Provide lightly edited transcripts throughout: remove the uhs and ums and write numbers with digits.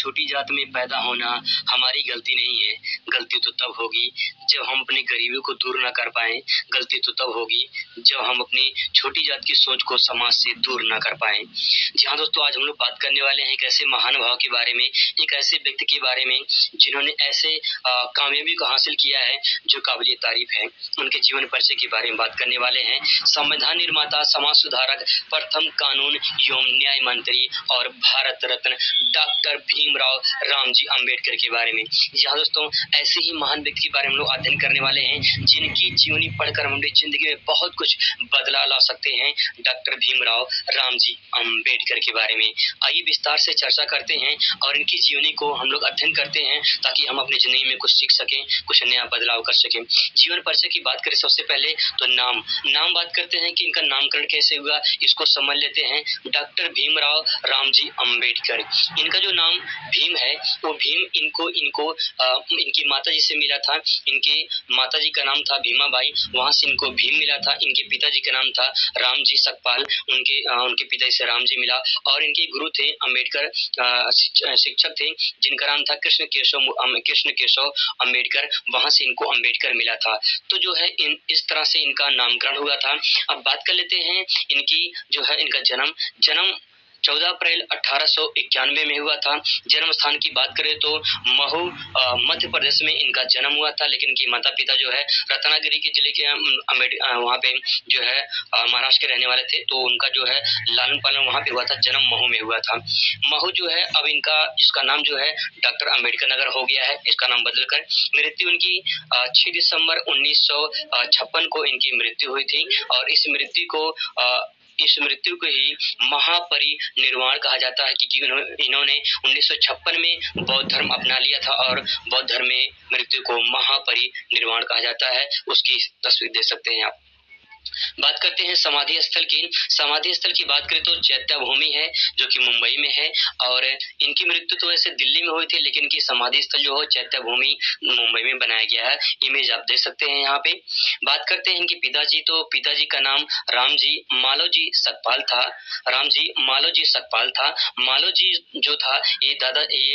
छोटी जात में पैदा होना हमारी गलती नहीं है। गलती तो तब होगी जब हम अपनी गरीबी को दूर न कर पाएँ। गलती तो तब होगी जब हम अपनी छोटी जात की सोच को समाज से दूर न कर पाएँ। जी हाँ दोस्तों, आज हम लोग बात करने वाले हैं एक ऐसे महान भाव के बारे में, एक ऐसे व्यक्ति के बारे में जिन्होंने ऐसे कामयाबी को हासिल किया है जो काबिल तारीफ है। उनके जीवन परिचय के बारे में बात करने वाले हैं। संविधान निर्माता, समाज सुधारक, प्रथम कानून एवं न्याय मंत्री और भारत रत्न डॉक्टर भीमराव रामजी अंबेडकर के बारे में। यहाँ दोस्तों, ऐसे ही महान व्यक्ति के बारे में हम लोग अध्ययन करने वाले हैं जिनकी जीवनी पढ़कर हम अपनी जिंदगी में बहुत कुछ बदलाव ला सकते हैं। डॉक्टर भीमराव रामजी अंबेडकर के बारे में आइए विस्तार से चर्चा करते हैं और इनकी जीवनी को हम लोग अध्ययन करते हैं ताकि हम अपनी जिंदगी में कुछ सीख सकें, कुछ नया बदलाव कर सकें। जीवन परिचय की बात करें सबसे पहले तो नाम बात करते हैं कि इनका नामकरण कैसे हुआ, इसको समझ लेते हैं। डॉक्टर भीमराव रामजी अंबेडकर, इनका जो नाम भीम है वो भीम इनकी माताजी से मिला था। इनके माताजी का नाम था भीमाबाई, वहां से इनको भीम मिला था। इनके पिताजी का नाम था रामजी सकपाल, उनके पिताजी से रामजी मिला। और इनके गुरु थे अंबेडकर, शिक्षक थे जिनका नाम था कृष्ण केशव अंबेडकर, वहां से इनको अंबेडकर मिला था। तो जो है इस तरह से इनका नामकरण हुआ था। अब बात कर लेते हैं इनका जन्म 14 अप्रैल 1891 में हुआ था। जन्म स्थान की बात करें तो महू मध्य प्रदेश में इनका जन्म हुआ था, लेकिन इनके माता पिता जो है रत्नागिरी के जिले के वहाँ पे जो है महाराष्ट्र के रहने वाले थे। तो उनका जो है लालन पालन वहाँ पे हुआ था, जन्म महू में हुआ था। महू जो है अब इसका नाम जो है डॉक्टर अंबेडकर नगर हो गया है, इसका नाम बदलकर। मृत्यु इनकी 6 दिसंबर 1956 को इनकी मृत्यु हुई थी और इस मृत्यु को ही महापरिनिर्वाण कहा जाता है, क्योंकि इन्होंने 1956 में बौद्ध धर्म अपना लिया था और बौद्ध धर्म में मृत्यु को महापरिनिर्वाण कहा जाता है। उसकी तस्वीर दे सकते हैं आप। बात करते हैं समाधि स्थल की। समाधि स्थल की बात करें तो चैत्य भूमि है जो कि मुंबई में है और इनकी मृत्यु तो वैसे दिल्ली में हुई थी, लेकिन इनकी समाधि स्थल जो है चैत्य भूमि मुंबई में बनाया गया है। इमेज आप देख सकते हैं यहाँ पे। बात करते हैं इनके पिताजी, तो पिताजी का नाम रामजी मालोजी सकपाल था। मालोजी जो था ये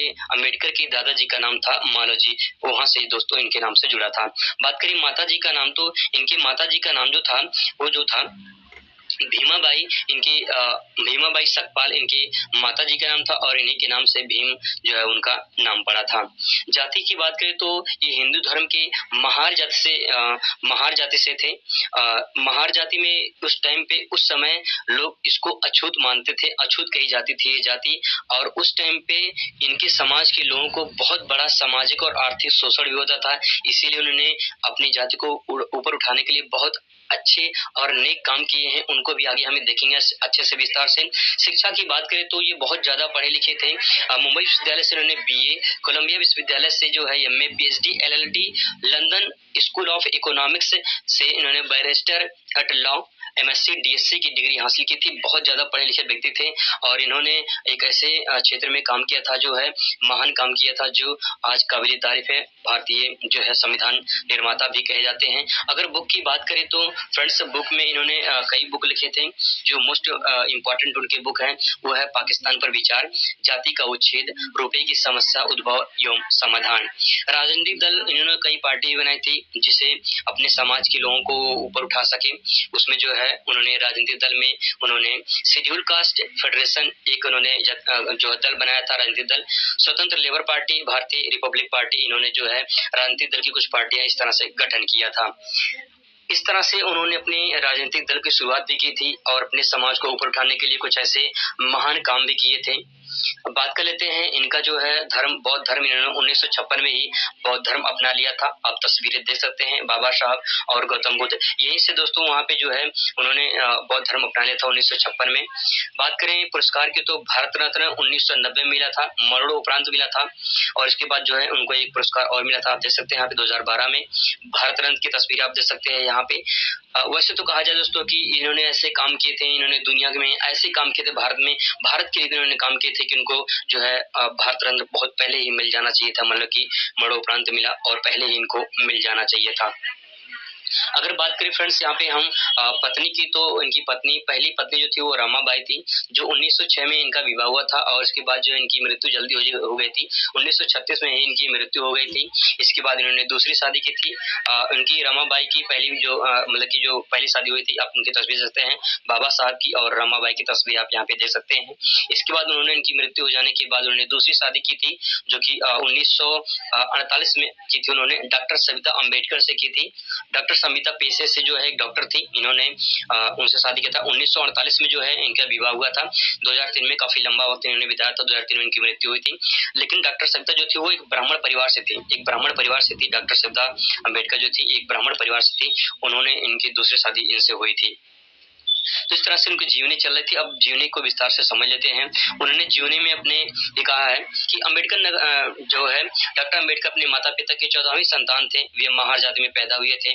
अंबेडकर के दादाजी का नाम था मालोजी, वहां से दोस्तों इनके नाम से जुड़ा था। बात करें माताजी का नाम, तो इनके माताजी का नाम जो था भीमाबाई, भीमाबाई सकपाल इनकी माताजी का नाम था और इन्हीं के नाम से भीम जो है उनका नाम पड़ा था। जाति की बात करें तो ये हिंदू धर्म के महार जाति से थे। महार जाति में उस समय लोग इसको अछूत मानते थे, अछूत कही जाती थी ये जाति। और उस टाइम पे इनके समाज के लोगों को बहुत बड़ा सामाजिक और आर्थिक शोषण भी होता था, इसीलिए उन्होंने अपनी जाति को ऊपर उठाने के लिए बहुत अच्छे और नेक काम किए हैं। उनको भी आगे हमें देखेंगे अच्छे से विस्तार से। शिक्षा की बात करें तो ये बहुत ज्यादा पढ़े लिखे थे। मुंबई विश्वविद्यालय से इन्होंने बीए, कोलंबिया विश्वविद्यालय से जो है MA, PhD, LLD, London school of economics से इन्होंने barrister at law, MSc, DSc की डिग्री हासिल की थी। बहुत ज्यादा पढ़े लिखे व्यक्ति थे और इन्होंने एक ऐसे क्षेत्र में काम किया था जो है महान काम किया था, जो आज काबिल तारीफ है। भारतीय जो है संविधान निर्माता भी कहे जाते हैं। अगर बुक की बात करें तो फ्रेंड्स, बुक में इन्होंने कई बुक लिखे थे। जो मोस्ट इम्पोर्टेंट उनके बुक है वो है पाकिस्तान पर विचार, जाति का उच्छेद, रुपए की समस्या, उद्भव एवं समाधान। राजनीतिक दल इन्होंने कई पार्टी बनाई थी जिसे अपने समाज के लोगों को ऊपर उठा सके। उसमें जो है उन्होंने राजनीतिक दल में उन्होंने शेड्यूल कास्ट फेडरेशन एक उन्होंने जो दल बनाया था, राजनीतिक दल, स्वतंत्र लेबर पार्टी, भारतीय रिपब्लिक पार्टी, इन्होंने जो है राजनीतिक दल की कुछ पार्टियां इस तरह से गठन किया था। इस तरह से उन्होंने अपने राजनीतिक दल की शुरुआत भी की थी और अपने समाज को ऊपर उठाने के लिए कुछ ऐसे महान काम भी किए थे। बात कर लेते हैं इनका जो है धर्म, बौद्ध धर्म, इन्होंने 1956 में ही बौद्ध धर्म अपना लिया था। आप तस्वीरें देख सकते हैं, बाबा साहब और गौतम बुद्ध, यहीं से दोस्तों वहाँ पे जो है उन्होंने बौद्ध धर्म अपना लिया था 1956 में। बात करें पुरस्कार की तो भारत रत्न 1990 में मिला था, मरणोपरांत मिला था और इसके बाद जो है उनको एक पुरस्कार और मिला था। आप देख सकते हैं यहाँ पे 2012 में भारत रत्न की तस्वीर आप देख सकते हैं यहाँ पे। वैसे तो कहा जाए दोस्तों कि इन्होंने ऐसे काम किए थे, इन्होंने दुनिया में ऐसे काम किए थे, भारत के लिए इन्होंने काम किए थे कि उनको जो है भारत रत्न बहुत पहले ही मिल जाना चाहिए था, मतलब कि मरणोपरांत मिला और पहले ही इनको मिल जाना चाहिए था। अगर बात करें फ्रेंड्स यहाँ पे हम पत्नी की, तो इनकी पहली पत्नी जो थी वो रमाबाई थी, जो 1906 में इनका विवाह हुआ था और इसके बाद जो इनकी मृत्यु जल्दी हो गई थी। 1936 में ही इनकी मृत्यु हो गई थी। इसके बाद इन्होंने दूसरी शादी की थी। इनकी रमाबाई की पहली जो मतलब की जो पहली शादी हुई थी, आप उनकी तस्वीर देख सकते हैं, बाबा साहब की और रमाबाई की तस्वीर आप यहाँ पे देख सकते हैं। इसके बाद उन्होंने इनकी मृत्यु हो जाने के बाद उन्होंने दूसरी शादी की थी, जो कि 1948 में की थी। उन्होंने डॉक्टर सविता अम्बेडकर से की थी। डॉक्टर सविता पेशे से जो है एक डॉक्टर थी, इन्होंने उनसे शादी किया था। 1948 में जो है इनका विवाह हुआ था। 2003 में काफी लंबा वक्त इन्होंने बिताया था। 2003 में इनकी मृत्यु हुई थी। लेकिन डॉक्टर सविता जो थी वो एक ब्राह्मण परिवार से थी, डॉक्टर सविता अम्बेडकर जो थी एक ब्राह्मण परिवार से थी। उन्होंने इनकी दूसरी शादी इनसे हुई थी। तो इस तरह से उनकी जीवनी चल रही थी। अब जीवनी को विस्तार से समझ लेते हैं। उन्होंने जीवनी में अपने ये कहा है कि जो है डॉक्टर अम्बेडकर अपने माता पिता के 14वीं संतान थे। वे महार जाति में पैदा हुए थे।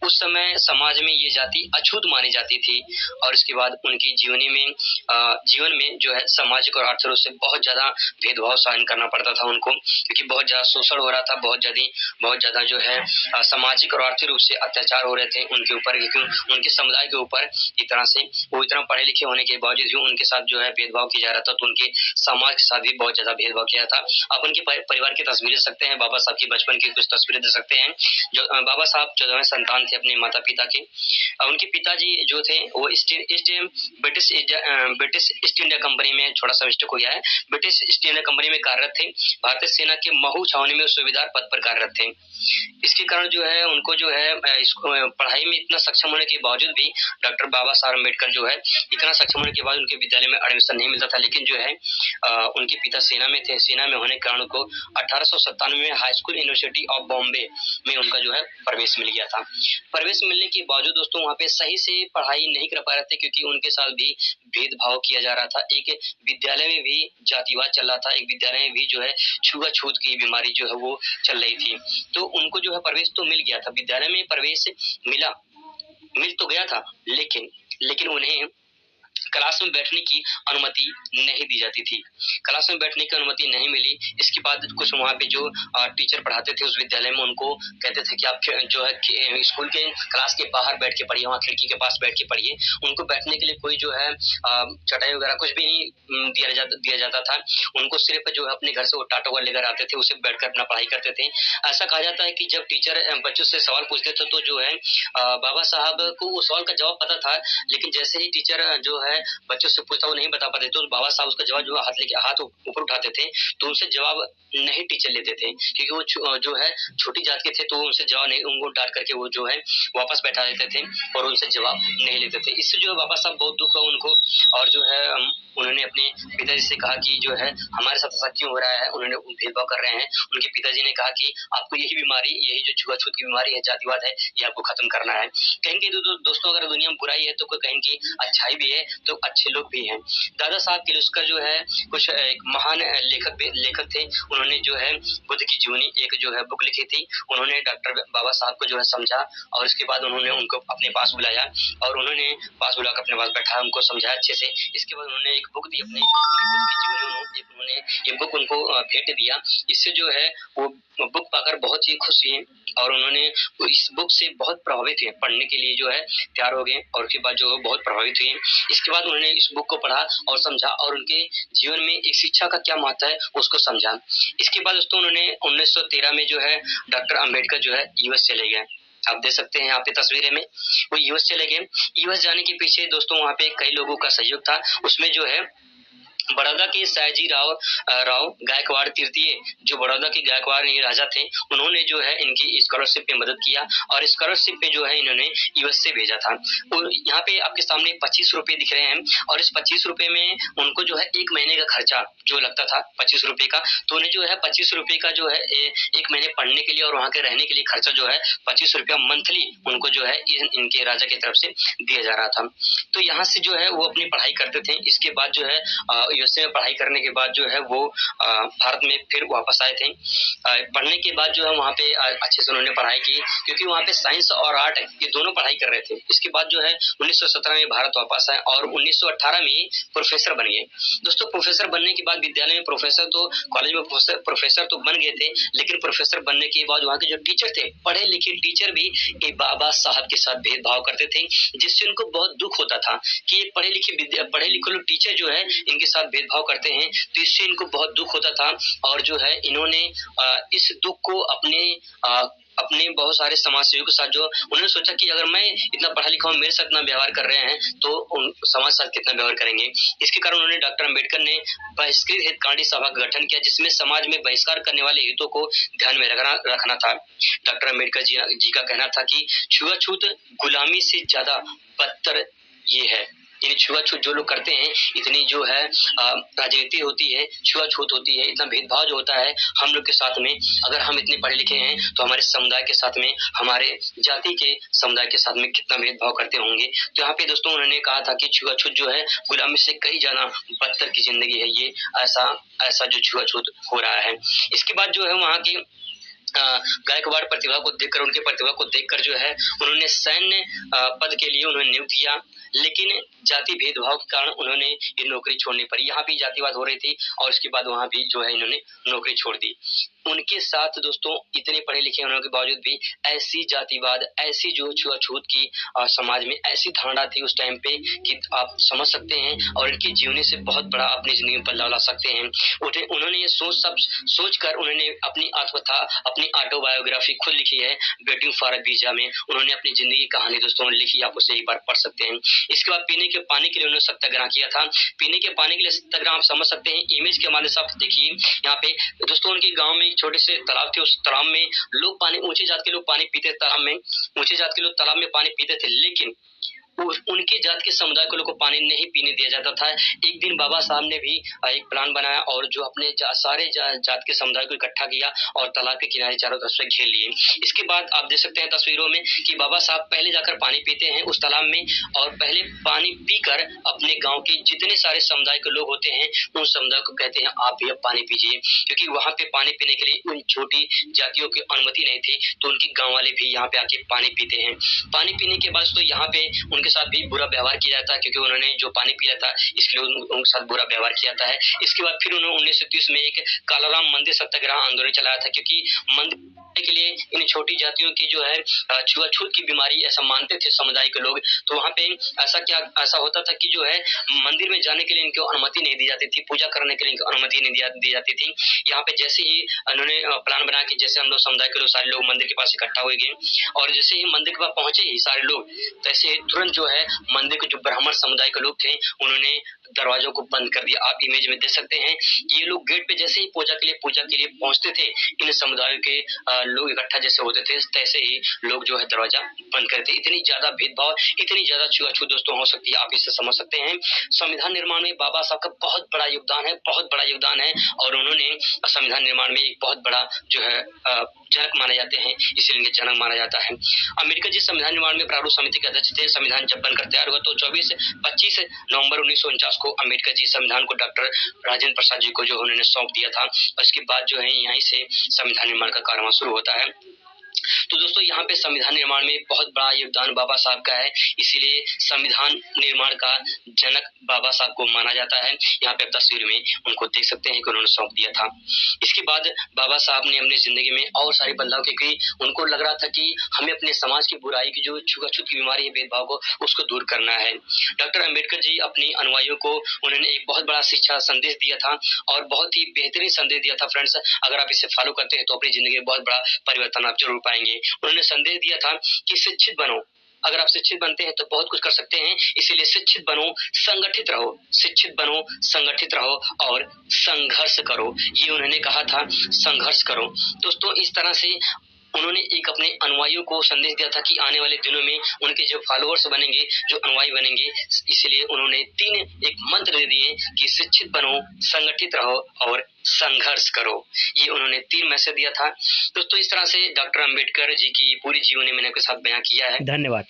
उस समय समाज में ये जाति अछूत मानी जाती थी और इसके बाद उनकी जीवन में जो है सामाजिक और आर्थिक रूप से बहुत ज्यादा भेदभाव सहन करना पड़ता था उनको, क्योंकि बहुत ज्यादा शोषण हो रहा था, बहुत ज्यादा जो है सामाजिक और आर्थिक रूप से अत्याचार हो रहे थे उनके ऊपर, क्योंकि उनके समुदाय के ऊपर इस तरह से वो इतना पढ़े लिखे होने के बावजूद भी उनके साथ जो है भेदभाव किया जा रहा था। तो उनके समाज के साथ भी बहुत ज्यादा भेदभाव किया था। आप उनके परिवार की तस्वीरें दे सकते हैं, बाबा साहब की बचपन की कुछ तस्वीरें दे सकते हैं। जो बाबा साहब 14वें संतान थे अपने माता पिता के। उनके पिताजी जो थे वो ब्रिटिश ईस्ट इंडिया कंपनी में, थोड़ा सा मिस्टेक हो गया है, ब्रिटिश ईस्ट इंडिया कंपनी में कार्यरत थे। भारतीय सेना के महू छावनी में सूबेदार पद पर कार्यरत थे। इसके कारण जो है उनको जो है पढ़ाई में इतना सक्षम होने के बावजूद भी डॉक्टर बाबा साहब अम्बेडकर जो है इतना सक्षम होने के बाद उनके विद्यालय में एडमिशन नहीं मिलता था। लेकिन जो है उनके पिता सेना में थे। सेना में होने के कारण उनको 1897 में high school university of Bombay में उनका जो है प्रवेश मिल गया था। प्रवेश मिलने के बावजूद दोस्तों वहाँ पे सही से पढ़ाई नहीं कर पा रहे थे, क्योंकि उनके साथ भी भेदभाव किया जा रहा था। एक विद्यालय में भी जातिवाद चल रहा था, एक विद्यालय में भी जो है छुआछूत की बीमारी जो है वो चल रही थी। तो उनको जो है प्रवेश तो मिल गया था, विद्यालय में प्रवेश मिल तो गया था, लेकिन उन्हें क्लास में बैठने की अनुमति नहीं दी जाती थी। क्लास में बैठने की अनुमति नहीं मिली। इसके बाद कुछ वहाँ पे जो टीचर पढ़ाते थे उस विद्यालय में उनको कहते थे कि आप जो है स्कूल के क्लास के बाहर बैठ के पढ़िए, वहाँ खिड़की के पास बैठ के पढ़िए। उनको बैठने के लिए कोई जो है चटाई वगैरह कुछ भी नहीं दिया जाता था। उनको सिर्फ जो है अपने घर से वो टाटो वगैरह लेकर आते थे, उसे बैठकर अपना पढ़ाई करते थे। ऐसा कहा जाता है कि जब टीचर बच्चों से सवाल पूछते थे तो जो है बाबा साहब को वो सवाल का जवाब पता था, लेकिन जैसे ही टीचर जो है बच्चों से पूछता वो नहीं बता पाते, तो बाबा साहब उसका जवाब जो हाथ ऊपर उठाते थे, तो उनसे जवाब नहीं टीचर लेते थे, क्योंकि वो जो है छोटी जात के थे, तो उनसे जवाब नहीं, उनको डांट करके वो जो है वापस बैठा देते थे और उनसे जवाब नहीं लेते थे। इससे जो है बाबा साहब बहुत दुख हुआ उनको, और जो है उन्होंने अपने पिताजी से कहा कि जो है हमारे साथ ऐसा क्यों हो रहा है, उन्होंने भेदभाव कर रहे हैं। उनके पिताजी ने कहा कि आपको यही बीमारी, यही जो छुआछूत की बीमारी है, जातिवाद है, ये आपको खत्म करना है। कहेंगे दोस्तों अगर दुनिया में बुराई है तो कोई कहेंगे अच्छाई भी है, तो अच्छे लोग भी हैं। दादा साहब किर्लोस्कर जो है कुछ एक महान लेखक थे। उन्होंने जो है बुद्ध की जीवनी एक जो है बुक लिखी थी। उन्होंने डॉक्टर बाबा साहब को जो है समझा और उसके बाद उन्होंने उनको अपने पास बुलाया और उन्होंने पास बुलाकर अपने पास बैठाया, उनको समझाया अच्छे से। इसके बाद उन्होंने एक बुक दी अपनी बुद्ध की जीवनी, उन्होंने ये बुक उनको भेंट दिया। इससे जो है वो बुक पाकर बहुत ही खुश हुए और उन्होंने इस बुक से बहुत प्रभावित हुए, पढ़ने के लिए जो है तैयार हो गए और उसके बाद जो बहुत प्रभावित हुए। इसके बाद उन्होंने इस बुक को पढ़ा और समझा और उनके जीवन में एक शिक्षा का क्या महत्व है उसको समझा। इसके बाद दोस्तों उन्होंने 1913 में जो है डॉक्टर अम्बेडकर जो है यूएस चले गए। आप देख सकते हैं यहाँ पे तस्वीरें में, वो यूएस चले गए। यूएस जाने के पीछे दोस्तों वहाँ पे कई लोगों का सहयोग था। उसमें जो है बड़ौदा के सयाजी राव गायकवाड़ तृतीय, जो बड़ौदा के गायकवाड़ राजा थे, उन्होंने जो है इनकी स्कॉलरशिप पे मदद किया और स्कॉलरशिप पे जो है इन्होंने यूएस से भेजा था। और यहाँ पे आपके सामने 25 रुपए दिख रहे हैं और इस 25 रुपए में उनको जो है एक महीने का खर्चा जो लगता था 25 रुपए का, तो उन्हें जो है 25 रुपए का जो है एक महीने पढ़ने के लिए और वहाँ के रहने के लिए खर्चा जो है 25 रुपया मंथली उनको जो है इनके राजा की तरफ से दिया जा रहा था। तो यहाँ से जो है वो अपनी पढ़ाई करते थे। इसके बाद जो है यूएसए में पढ़ाई करने के बाद जो है वो भारत में फिर वापस आए थे। पढ़ने के बाद जो है वहाँ पे अच्छे से उन्होंने पढ़ाई की, क्योंकि वहाँ पे साइंस और आर्ट ये दोनों पढ़ाई कर रहे थे। इसके बाद जो है 1917 में भारत वापस आए और 1918 में प्रोफेसर बन गए। दोस्तों प्रोफेसर बनने के बाद विद्यालय में प्रोफेसर तो, कॉलेज में प्रोफेसर तो बन गए थे, लेकिन प्रोफेसर बनने के बाद वहाँ के जो टीचर थे, पढ़े लिखे टीचर भी एक बाबा साहब के साथ भेदभाव करते थे, जिससे उनको बहुत दुख होता था कि ये पढ़े लिखे लोग टीचर जो है इनके साथ भेदभाव करते हैं, तो इससे इनको बहुत दुख होता था। और जो है इन्होंने इस दुख को अपने बहुत सारे समाज सेवियों के साथ जो उन्होंने सोचा कि अगर मैं इतना पढ़ा लिखा हूँ, मेरे साथ इतना व्यवहार कर रहे हैं, तो उन समाज साथ कितना व्यवहार करेंगे। इसके कारण उन्होंने डॉक्टर अम्बेडकर ने बहिष्कृत हितकांडी सभा का गठन किया, जिसमें समाज में बहिष्कार करने वाले हितों को ध्यान में रखना था। डॉक्टर अम्बेडकर जी का कहना था कि छुआछूत गुलामी से ज्यादा बदतर ये है, यानी छुआछूत जो लोग करते हैं, इतनी जो है राजनीति होती है, छुआछूत होती है, इतना भेदभाव जो होता है हम लोग के साथ में, अगर हम इतने पढ़े लिखे हैं तो हमारे समुदाय के साथ में, हमारे जाति के समुदाय के साथ में कितना भेदभाव करते होंगे। तो यहाँ पे दोस्तों उन्होंने कहा था कि छुआछूत जो है गुलामी से कई ज्यादा बदतर की जिंदगी है, ये ऐसा जो छुआछूत हो रहा है। इसके बाद जो है वहाँ की गायकवाड़ प्रतिभा को देखकर, उनके प्रतिभा को देखकर जो है उन्होंने सैन्य पद के लिए उन्होंने नियुक्त किया, लेकिन जाति भेदभाव के कारण उन्होंने ये नौकरी छोड़नी पड़ी। यहाँ भी जातिवाद हो रही थी और उसके बाद वहाँ भी जो है इन्होंने नौकरी छोड़ दी। उनके साथ दोस्तों इतने पढ़े लिखे होने के बावजूद भी ऐसी जातिवाद, ऐसी जो छुआछूत की समाज में ऐसी धारणा थी उस टाइम पे कि आप समझ सकते हैं, और इनके जीवनी से बहुत बड़ा अपनी जिंदगी में बदलाव ला सकते हैं। उन्होंने ये सोच कर उन्होंने अपनी आत्मकथा, अपनी ऑटोबायोग्राफी खुद लिखी है, वेटिंग फॉर अ वीजा में उन्होंने अपनी जिंदगी की कहानी दोस्तों लिखी, आप उसे एक बार पढ़ सकते हैं। इसके बाद पीने के पानी के लिए उन्होंने सत्याग्रह किया था। पीने के पानी के लिए सत्याग्रह आप समझ सकते हैं, इमेज के माध्यम से आप देखिए। यहाँ पे दोस्तों उनके गांव में एक छोटे से तालाब थे, उस तालाब में लोग पानी, ऊंचे जात के लोग पानी पीते थे, ऊंचे जात के लोग तालाब में पानी पीते थे, लेकिन उनके जात के समुदाय के लोगों को पानी नहीं पीने दिया जाता था। एक दिन बाबा साहब ने भी एक प्लान बनाया और जो अपने सारे जात के समुदाय को इकट्ठा किया और तालाब के किनारे चारों तरफ से घेर लिए। इसके बाद आप देख सकते हैं तस्वीरों में कि बाबा साहब पहले जाकर पानी पीते हैं उस तालाब में, और पहले पानी पीकर अपने गांव के जितने सारे समुदाय के लोग होते हैं उन समुदाय को कहते हैं आप भी अब पानी पीजिए, क्योंकि वहां पे पानी पीने के लिए उन छोटी जातियों की अनुमति नहीं थी, तो उनके गाँव वाले भी यहाँ पे आके पानी पीते हैं। पानी पीने के बाद तो यहाँ पे उनके साथ भी बुरा व्यवहार किया जाता है, क्योंकि उन्होंने जो पानी पिया था इसलिए उनके साथ बुरा व्यवहार किया जाता है। इसके बाद फिर उन्होंने 1930 में एक कालाराम मंदिर सत्याग्रह आंदोलन चलाया था, क्योंकि मंदिर के लिए इन छोटी जातियों की जो है छुआछूत की बीमारी ऐसा मानते थे समुदाय के लोग। तो वहाँ पे ऐसा होता था कि जो है मंदिर में जाने के लिए इनको अनुमति नहीं दी जाती थी, पूजा करने के लिए इनको अनुमति नहीं दी जाती थी। यहाँ पे जैसे ही उन्होंने प्लान बनाया कि जैसे हम लोग समुदाय के लोग सारे लोग मंदिर के पास इकट्ठा हो गए, और जैसे ही मंदिर के पास पहुंचे ही सारे लोग, तैसे तुरंत जो है मंदिर के जो ब्राह्मण समुदाय के लोग थे उन्होंने दरवाजों को बंद कर दिया। आप इमेज में देख सकते हैं, ये लोग गेट पे जैसे ही पूजा के लिए पहुंचते थे, इन समुदायों के लोग इकट्ठा जैसे होते थे, तैसे ही लोग जो है दरवाजा बंद करते। इतनी ज्यादा भेदभाव, इतनी ज्यादा छुआछूत दोस्तों हो सकती है, आप इसे समझ सकते हैं। संविधान निर्माण में बाबा साहब का बहुत बड़ा योगदान है, और उन्होंने संविधान निर्माण में एक बहुत बड़ा जो है जनक माने जाते हैं, इसलिए इनके जनक माना जाता है। अम्बेडकर जी संविधान निर्माण में प्रारूप समिति के अध्यक्ष थे। संविधान जब बनकर तैयार हुआ तो 25 नवंबर 1949 को अम्बेडकर जी संविधान को डॉक्टर राजेंद्र प्रसाद जी को जो उन्होंने सौंप दिया था, और इसके बाद जो है यहीं से संविधान निर्माण का कार्यक्रम शुरू होता है। तो दोस्तों यहाँ पे संविधान निर्माण में बहुत बड़ा योगदान बाबा साहब का है, इसीलिए संविधान निर्माण का जनक बाबा साहब को माना जाता है। यहाँ पे तस्वीर में उनको देख सकते हैं कि उन्होंने सौंप दिया था। इसके बाद बाबा साहब ने अपनी जिंदगी में और सारे बदलाव किए, क्योंकि उनको लग रहा था कि हमें अपने समाज की बुराई की जो छुआछूत की बीमारी है, भेदभाव को, उसको दूर करना है। डॉक्टर अम्बेडकर जी अपनी अनुयायियों को उन्होंने एक बहुत बड़ा शिक्षा संदेश दिया था, और बहुत ही बेहतरीन संदेश दिया था। फ्रेंड्स, अगर आप इसे फॉलो करते हैं तो अपनी जिंदगी में बहुत बड़ा परिवर्तन आप जरूर पाएंगे। उन्होंने संदेश दिया था कि शिक्षित बनो, अगर आप शिक्षित बनते हैं तो बहुत कुछ कर सकते हैं, इसीलिए शिक्षित बनो, संगठित रहो, शिक्षित बनो, संगठित रहो और संघर्ष करो। ये उन्होंने कहा था, संघर्ष करो। दोस्तों इस तरह से उन्होंने एक अपने अनुयायियों को संदेश दिया था कि आने वाले दिनों में उनके जो फॉलोअर्स बनेंगे, जो अनुयायी बनेंगे, इसलिए उन्होंने 3 एक मंत्र दे दिए कि शिक्षित बनो, संगठित रहो और संघर्ष करो। ये उन्होंने 3 मैसेज दिया था। दोस्तों इस तरह से डॉक्टर अम्बेडकर जी की पूरी जीवनी मैंने आपके साथ बयां किया है। धन्यवाद।